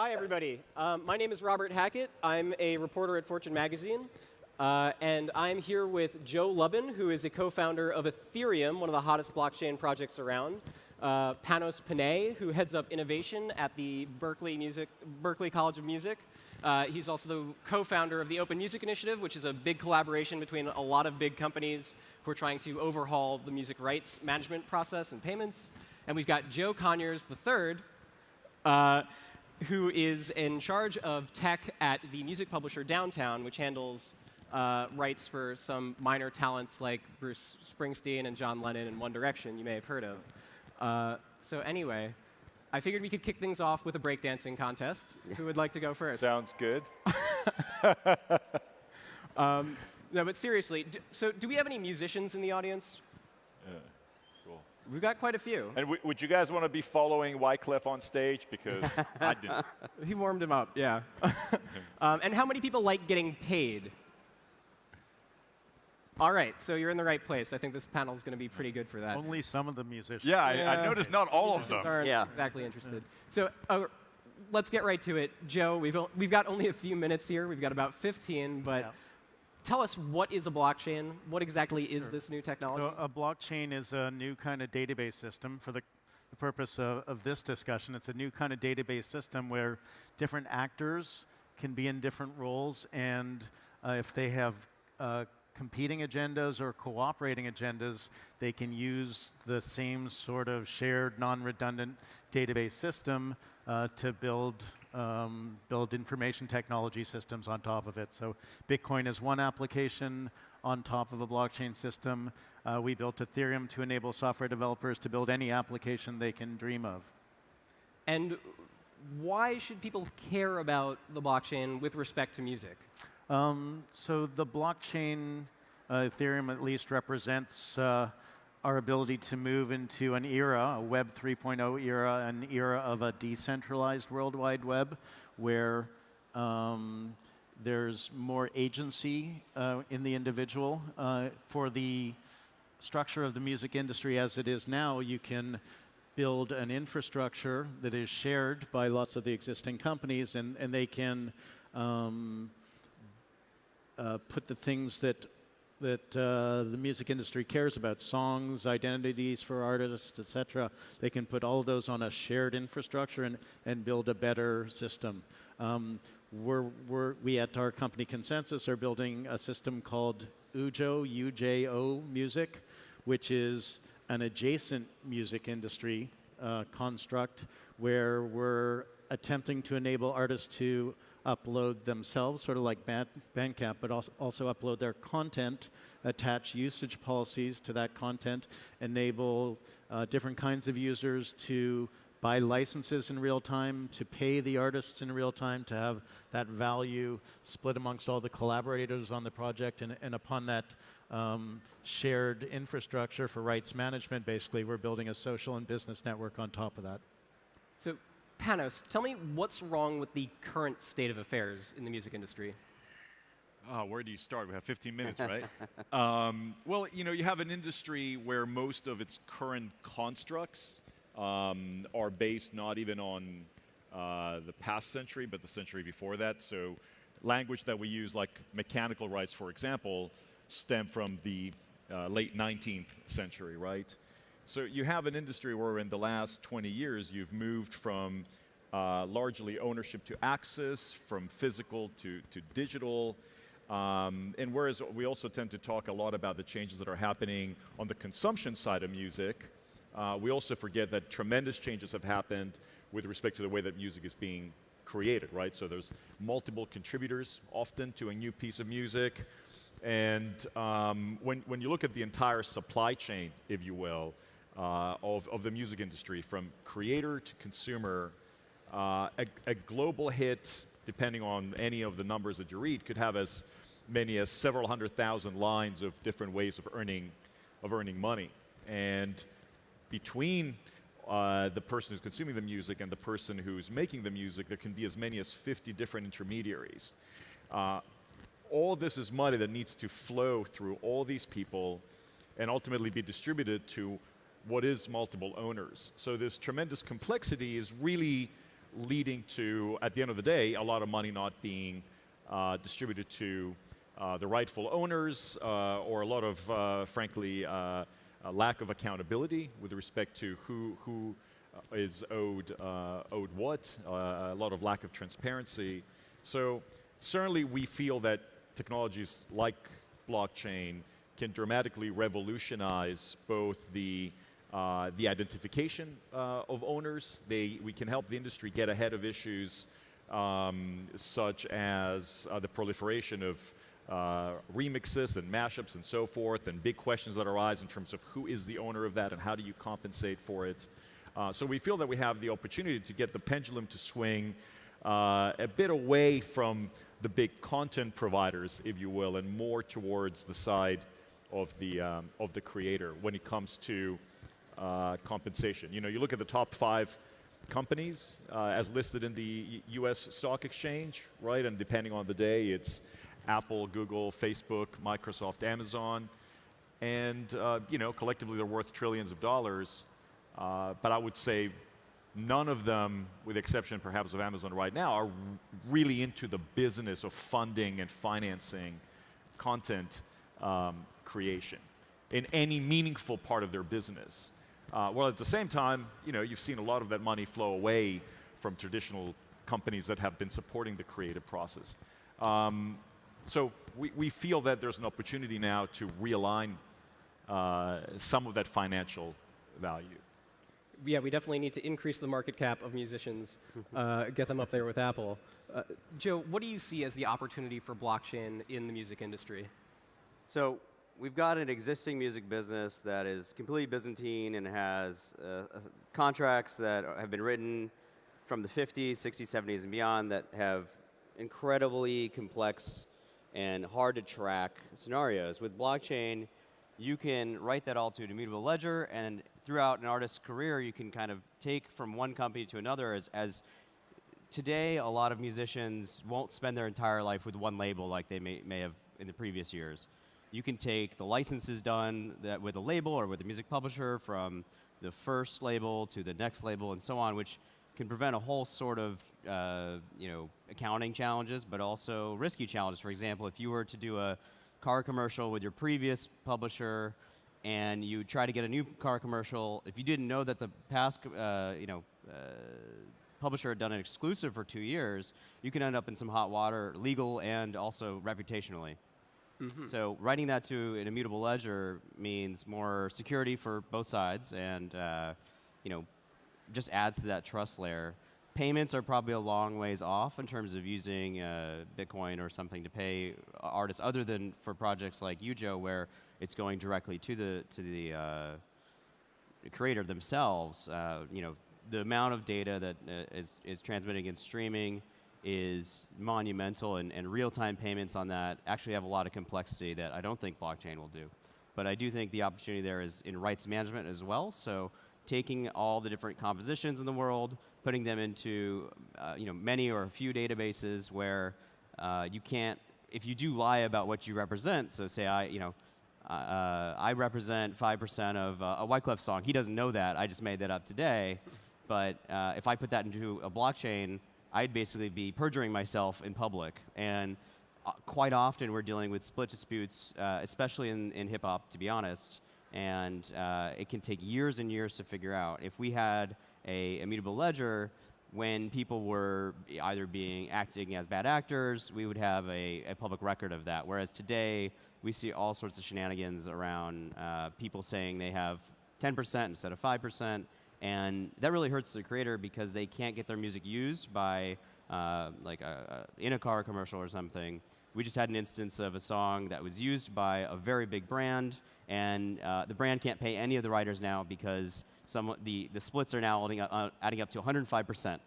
Hi, everybody. My name is Robert Hackett. I'm a reporter at Fortune Magazine. And I'm here with Joe Lubin, who is a co-founder of Ethereum, one of the hottest blockchain projects around. Panos, Panay, who heads up innovation at the Berklee College of Music. He's also the co-founder of the Open Music Initiative, which is a big collaboration between a lot of big companies who are trying to overhaul the music rights management process and payments. And we've got Joe Conyers III, who is in charge of tech at the music publisher Downtown, which handles rights for some minor talents like Bruce Springsteen and John Lennon and One Direction you may have heard of. So anyway, I figured we could kick things off with a breakdancing contest. Who would like to go first? Sounds good. No, but seriously, do we have any musicians in the audience? Cool. We've got quite a few. And would you guys want to be following Wyclef on stage? Because I didn't. He warmed him up, yeah. And how many people like getting paid? All right, so you're in the right place. I think this panel is going to be pretty good for that. Only some of the musicians. Yeah, I noticed not all of them. Aren't exactly interested. So let's get right to it. Joe, we've got only a few minutes here. We've got about 15, but tell us, what is a blockchain? What exactly is this new technology? So a blockchain is a new kind of database system for the purpose of this discussion. It's a new kind of database system where different actors can be in different roles, and if they have competing agendas or cooperating agendas, they can use the same sort of shared, non-redundant database system to build information technology systems on top of it. So Bitcoin is one application on top of a blockchain system. We built Ethereum to enable software developers to build any application they can dream of. And why should people care about the blockchain with respect to music? So the blockchain, Ethereum at least, represents our ability to move into an era, a Web 3.0 era, an era of a decentralized World Wide Web, where there's more agency in the individual. For the structure of the music industry as it is now, you can build an infrastructure that is shared by lots of the existing companies, and they can put the things that the music industry cares about, songs, identities for artists, etc. They can put all of those on a shared infrastructure and build a better system. We at our company Consensus are building a system called UJO, UJO Music, which is an adjacent music industry construct where we're attempting to enable artists to upload themselves, sort of like Bandcamp, but also upload their content, attach usage policies to that content, enable different kinds of users to buy licenses in real time, to pay the artists in real time, to have that value split amongst all the collaborators on the project, and upon that shared infrastructure for rights management, basically, we're building a social and business network on top of that. So, Panos, tell me what's wrong with the current state of affairs in the music industry? Where do you start? We have 15 minutes, right? Well, you have an industry where most of its current constructs are based not even on the past century, but the century before that. So language that we use, like mechanical rights, for example, stem from the late 19th century, right? So you have an industry where in the last 20 years, you've moved from largely ownership to access, from physical to digital. And whereas we also tend to talk a lot about the changes that are happening on the consumption side of music, we also forget that tremendous changes have happened with respect to the way that music is being created, right? So there's multiple contributors often to a new piece of music. And when you look at the entire supply chain, if you will, of the music industry, from creator to consumer, a global hit, depending on any of the numbers that you read, could have as many as several 100,000 lines of different ways of earning money. And between the person who's consuming the music and the person who's making the music, there can be as many as 50 different intermediaries. All this is money that needs to flow through all these people and ultimately be distributed to what is multiple owners. So this tremendous complexity is really leading to, at the end of the day, a lot of money not being distributed to the rightful owners, or a lot of, frankly, a lack of accountability with respect to who is owed what, a lot of lack of transparency. So certainly we feel that technologies like blockchain can dramatically revolutionize both the identification of owners. We can help the industry get ahead of issues such as the proliferation of remixes and mashups and so forth, and big questions that arise in terms of who is the owner of that and how do you compensate for it. So we feel that we have the opportunity to get the pendulum to swing a bit away from the big content providers, if you will, and more towards the side of the creator when it comes to compensation. You know, you look at the top 5 companies as listed in the U.S. stock exchange, right? And depending on the day, it's Apple, Google, Facebook, Microsoft, Amazon, and you know, collectively they're worth trillions of dollars. But I would say none of them, with the exception perhaps of Amazon right now, are really into the business of funding and financing content creation in any meaningful part of their business. Well, at the same time, you know, you've seen a lot of that money flow away from traditional companies that have been supporting the creative process. So we feel that there's an opportunity now to realign some of that financial value. Yeah, we definitely need to increase the market cap of musicians, get them up there with Apple. Joe, what do you see as the opportunity for blockchain in the music industry? So we've got an existing music business that is completely Byzantine and has contracts that have been written from the 50s, 60s, 70s, and beyond that have incredibly complex and hard to track scenarios. With blockchain, you can write that all to an immutable ledger, and throughout an artist's career, you can kind of take from one company to another. As today, a lot of musicians won't spend their entire life with one label like they may have in the previous years. You can take the licenses done with a label or with a music publisher from the first label to the next label and so on, which can prevent a whole sort of you know, accounting challenges, but also risky challenges. For example, if you were to do a car commercial with your previous publisher and you try to get a new car commercial, if you didn't know that the past publisher had done an exclusive for 2 years, you can end up in some hot water, legal and also reputationally. Mm-hmm. So writing that to an immutable ledger means more security for both sides, and you know, just adds to that trust layer. Payments are probably a long ways off in terms of using Bitcoin or something to pay artists, other than for projects like you, Joe, where it's going directly to the creator themselves. You know, the amount of data that is transmitting and streaming is monumental, and real-time payments on that actually have a lot of complexity that I don't think blockchain will do. But I do think the opportunity there is in rights management as well. So taking all the different compositions in the world, putting them into you know, many or a few databases where you can't, if you do lie about what you represent, so say I represent 5% of a Wyclef song. He doesn't know that. I just made that up today. But if I put that into a blockchain, I'd basically be perjuring myself in public. And quite often we're dealing with split disputes, especially in hip-hop, to be honest. And it can take years and years to figure out. If we had a immutable ledger, when people were either acting as bad actors, we would have a public record of that. Whereas today, we see all sorts of shenanigans around people saying they have 10% instead of 5%. And that really hurts the creator because they can't get their music used by in a car commercial or something. We just had an instance of a song that was used by a very big brand, and the brand can't pay any of the writers now because the splits are now adding up to 105%.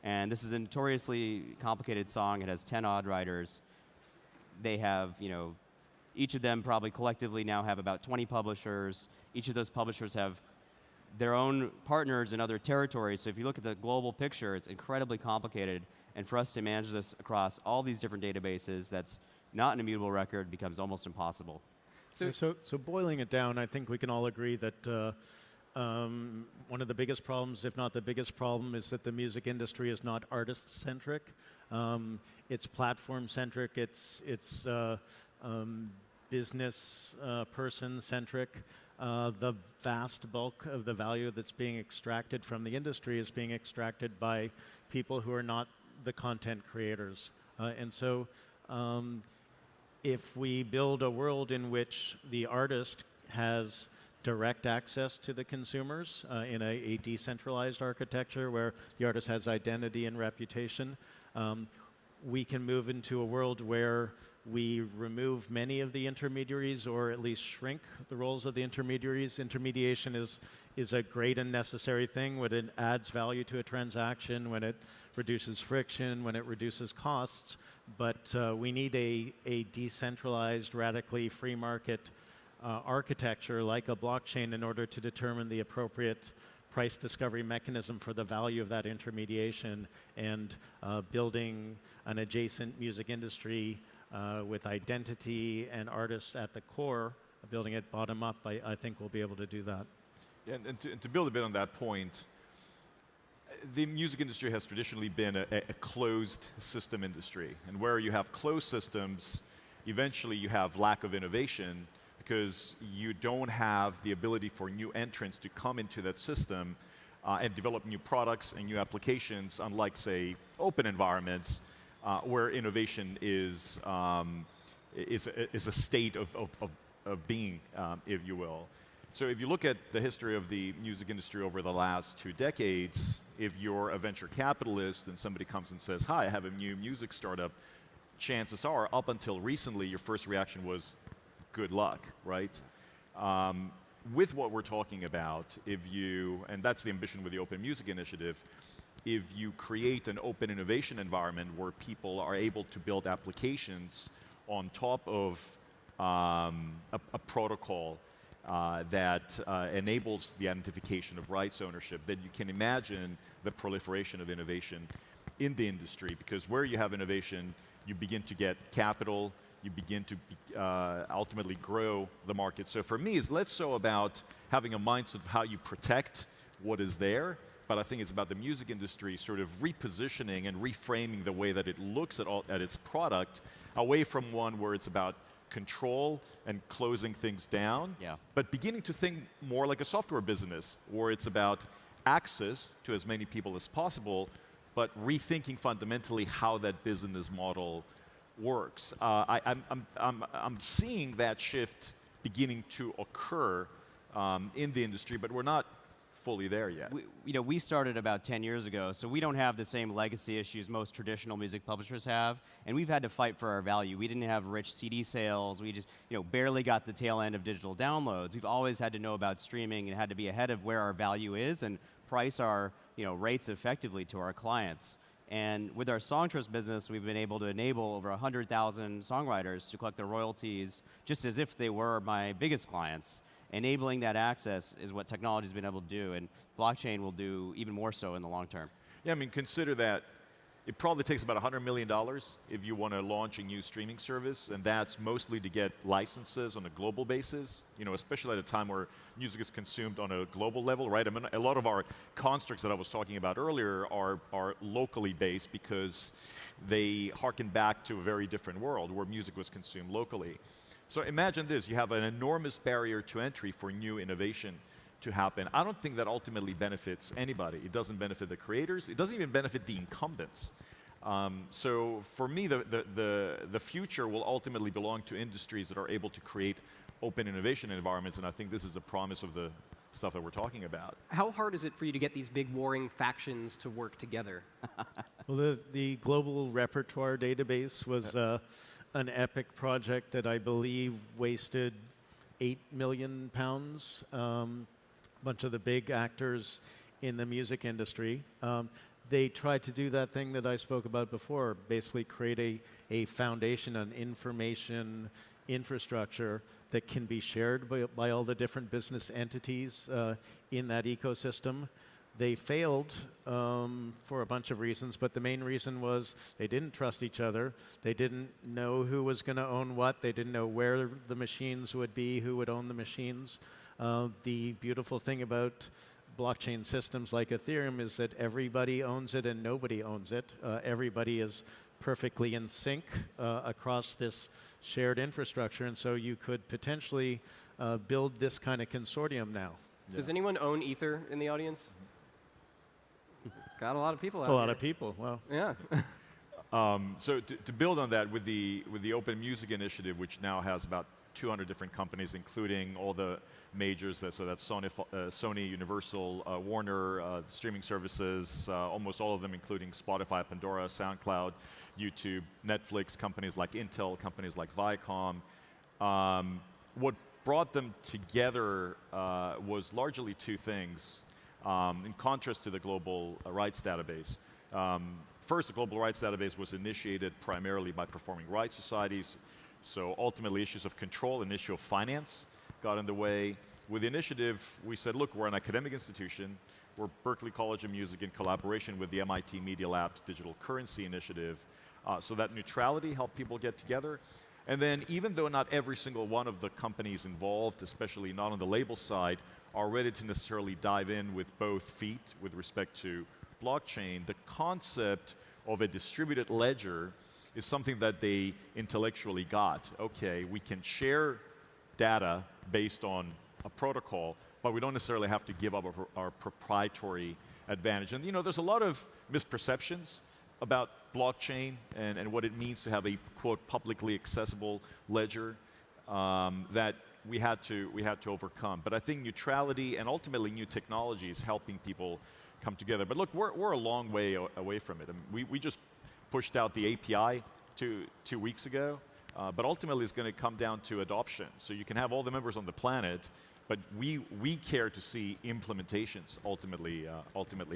And this is a notoriously complicated song. It has 10 odd writers. They have, you know, each of them probably collectively now have about 20 publishers. Each of those publishers have their own partners in other territories. So if you look at the global picture, it's incredibly complicated. And for us to manage this across all these different databases that's not an immutable record becomes almost impossible. So boiling it down, I think we can all agree that one of the biggest problems, if not the biggest problem, is that the music industry is not artist-centric. It's platform-centric. It's business person-centric. The vast bulk of the value that's being extracted from the industry is being extracted by people who are not the content creators. And so if we build a world in which the artist has direct access to the consumers in a decentralized architecture where the artist has identity and reputation, we can move into a world where we remove many of the intermediaries or at least shrink the roles of the intermediaries. Intermediation is a great and necessary thing when it adds value to a transaction, when it reduces friction, when it reduces costs. But we need a decentralized, radically free market architecture like a blockchain in order to determine the appropriate price discovery mechanism for the value of that intermediation, and building an adjacent music industry with identity and artists at the core, building it bottom up. I think we'll be able to do that. Yeah, and to build a bit on that point, the music industry has traditionally been a closed system industry. And where you have closed systems, eventually you have lack of innovation because you don't have the ability for new entrants to come into that system and develop new products and new applications, unlike, say, open environments where innovation is a state of being, if you will. So if you look at the history of the music industry over the last 2 decades, if you're a venture capitalist and somebody comes and says, hi, I have a new music startup, chances are, up until recently, your first reaction was, good luck, right? With what we're talking about, and that's the ambition with the Open Music Initiative, if you create an open innovation environment where people are able to build applications on top of a protocol that enables the identification of rights ownership, then you can imagine the proliferation of innovation in the industry, because where you have innovation, you begin to get capital, you begin to ultimately grow the market. So for me, it's less so about having a mindset of how you protect what is there, but I think it's about the music industry sort of repositioning and reframing the way that it looks at its product, away from one where it's about control and closing things down, but beginning to think more like a software business, where it's about access to as many people as possible, but rethinking fundamentally how that business model works. I'm seeing that shift beginning to occur in the industry, but we're not fully there yet. We started about 10 years ago, so we don't have the same legacy issues most traditional music publishers have, and we've had to fight for our value. We didn't have rich CD sales. We just barely got the tail end of digital downloads. We've always had to know about streaming and had to be ahead of where our value is and price our rates effectively to our clients. And with our Songtrust business, we've been able to enable over 100,000 songwriters to collect their royalties just as if they were my biggest clients. Enabling that access is what technology's been able to do, and blockchain will do even more so in the long term. Yeah, I mean, consider that it probably takes about $100 million if you want to launch a new streaming service, and that's mostly to get licenses on a global basis, especially at a time where music is consumed on a global level, right? I mean, a lot of our constructs that I was talking about earlier are locally based because they harken back to a very different world where music was consumed locally. So imagine this, you have an enormous barrier to entry for new innovation to happen. I don't think that ultimately benefits anybody. It doesn't benefit the creators. It doesn't even benefit the incumbents. So for me, the future will ultimately belong to industries that are able to create open innovation environments, and I think this is a promise of the stuff that we're talking about. How hard is it for you to get these big warring factions to work together? Well, the global repertoire database was an epic project that I believe wasted £8 million. A bunch of the big actors in the music industry. They tried to do that thing that I spoke about before, basically create a foundation, an information infrastructure that can be shared by all the different business entities in that ecosystem. They failed for a bunch of reasons, but the main reason was they didn't trust each other. They didn't know who was going to own what. They didn't know where the machines would be, who would own the machines. The beautiful thing about blockchain systems like Ethereum is that everybody owns it and nobody owns it. Everybody is perfectly in sync across this shared infrastructure, and so you could potentially build this kind of consortium now. Does anyone own Ether in the audience? Got a lot of people out That's a lot here. of people. Well, Yeah. So to build on that, with the Open Music Initiative, which now has about 200 different companies, including all the majors, so that's Sony, Universal, Warner, streaming services, almost all of them, including Spotify, Pandora, SoundCloud, YouTube, Netflix, companies like Intel, companies like Viacom. What brought them together was largely two things, in contrast to the global rights database. First, the global rights database was initiated primarily by performing rights societies. So ultimately, issues of control and issue of finance got in the way. With the initiative, we said, look, we're an academic institution. We're Berklee College of Music in collaboration with the MIT Media Lab's Digital Currency Initiative. So that neutrality helped people get together. And then even though not every single one of the companies involved, especially not on the label side, are ready to necessarily dive in with both feet with respect to blockchain, the concept of a distributed ledger is something that they intellectually got. Okay, we can share data based on a protocol, but we don't necessarily have to give up our proprietary advantage. And there's a lot of misperceptions about blockchain and what it means to have a, quote, publicly accessible ledger that we had to overcome. But I think neutrality and ultimately new technology is helping people come together. But look, we're a long way away from it. I mean, we just pushed out the API two weeks ago, but ultimately it's going to come down to adoption. So you can have all the members on the planet, but we care to see implementations ultimately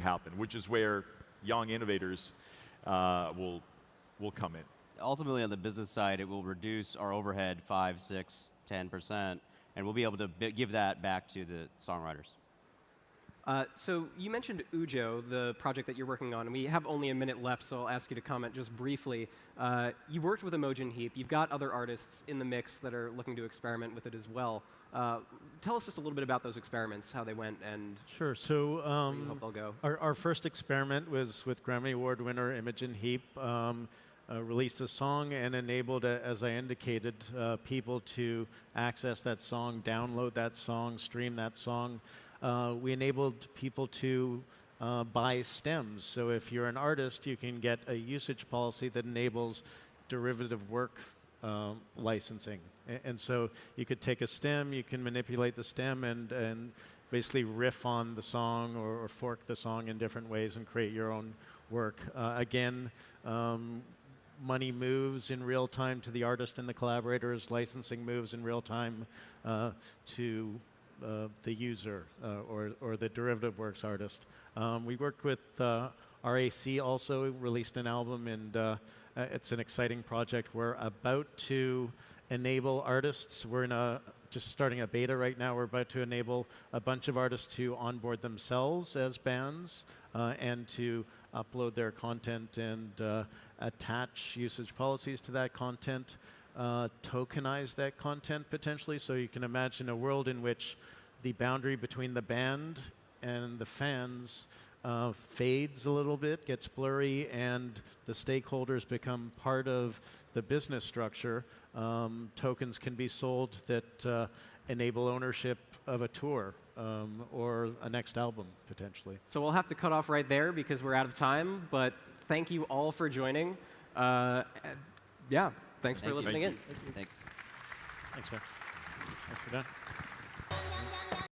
happen, which is where young innovators will come in. Ultimately, on the business side, it will reduce our overhead 5, 6, 10%, and we'll be able to give that back to the songwriters. So you mentioned Ujo, the project that you're working on, and we have only a minute left, so I'll ask you to comment just briefly. You worked with Emoji and Heap. You've got other artists in the mix that are looking to experiment with it as well. Tell us just a little bit about those experiments, how they went, and sure. So where you hope they'll go. Our first experiment was with Grammy Award winner Imogen Heap. Released a song and enabled, as I indicated, people to access that song, download that song, stream that song. We enabled people to buy stems. So if you're an artist, you can get a usage policy that enables derivative work licensing. And so you could take a stem, you can manipulate the stem and basically riff on the song or fork the song in different ways and create your own work. Again, money moves in real time to the artist and the collaborators. Licensing moves in real time to the user or the derivative works artist. We worked with RAC also, released an album, and it's an exciting project. We're about to enable artists. We're just starting a beta right now. We're about to enable a bunch of artists to onboard themselves as bands and to upload their content and attach usage policies to that content, tokenize that content potentially. So you can imagine a world in which the boundary between the band and the fans fades a little bit, gets blurry, and the stakeholders become part of the business structure. Tokens can be sold that enable ownership of a tour or a next album, potentially. So we'll have to cut off right there because we're out of time, but thank you all for joining. Yeah, thanks for listening in. Thanks. Thanks, man. Thanks for that.